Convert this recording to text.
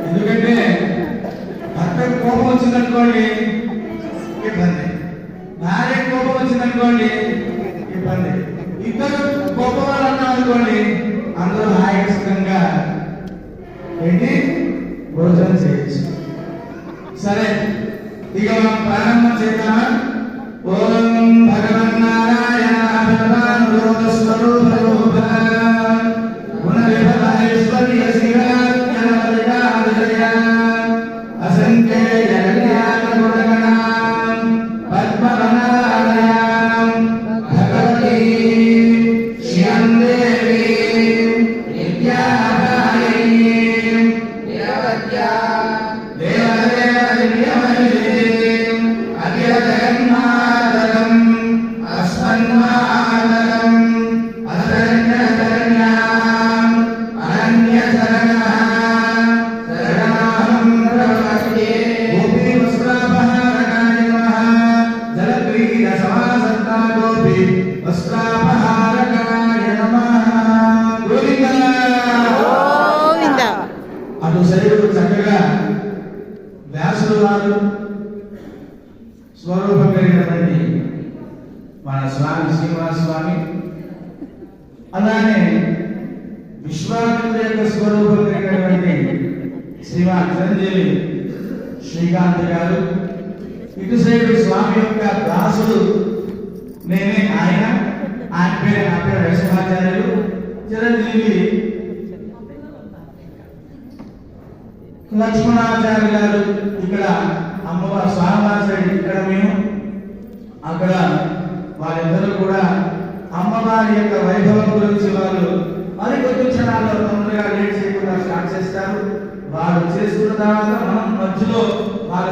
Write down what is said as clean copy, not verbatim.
ఎందుకంటే భర్తకు కోపం వచ్చిందనుకోండి ఇబ్బంది, భార్య కోపం వచ్చిందనుకోండి ఇబ్బంది, ఇద్దరు కోపం వాళ్ళు అన్నారు అనుకోండి అందరూ హాయిగా ఏంటి భోజనం చేయొచ్చు. సరే, ఇక మనం ప్రారంభం చేద్దామా? ఓం భగవన్నారాయణ భగవాన్ స్వరూప గుణవిభవైశ్వర్య శివాజ్ఞానవదయాదయ అసంఖ్యేయ కళ్యాణ గుణగణాం పద్మవనాలయాం భగవతీ శ్రీయం దేవీం నిత్యాపాయనీం దేవత్యా దేవదేవదివ్యమహిళీం అఖిలజగన్మాతరం అస్మన్మాతరం అశరణ్యశరణ్యాం అనన్యశరణః శరణాహం ప్రపద్యే. గోపీ వస్త్రాపహారకాయ నమః. జలక్రీడ సమాసత్తా గోపీ వస్త్రాపహారకాయ నమః. గోవింద గోవింద. అటు శరీరం చక్కగా వ్యాసుడు వారు స్వరూపం కలిగినటువంటి మన స్వామి శ్రీనివాస స్వామి, అలానే విశ్వామిత్ర యొక్క స్వరూపం కలిగినటువంటి శ్రీమాన్ చిరంజీవి శ్రీకాంత్ గారు, ఇటు సైడు స్వామి యొక్క దాసుడు నేనే, ఆయన పేరు నా పేరు నరసింహాచార్యులు. చిరంజీవి లక్ష్మణాచార్య గారు ఇక్కడ అమ్మవారి స్వామివారి సైడ్, ఇక్కడ మేము, అక్కడ వారిద్దరూ కూడా అమ్మవారి యొక్క వైభవం గురించి వాళ్ళు మరికొద్ది క్షణాల్లో తొందరగా లేట్ చేయకుండా స్టార్ట్ చేస్తారు. వారు చేసుకున్న తర్వాత మనం మధ్యలో వాళ్ళ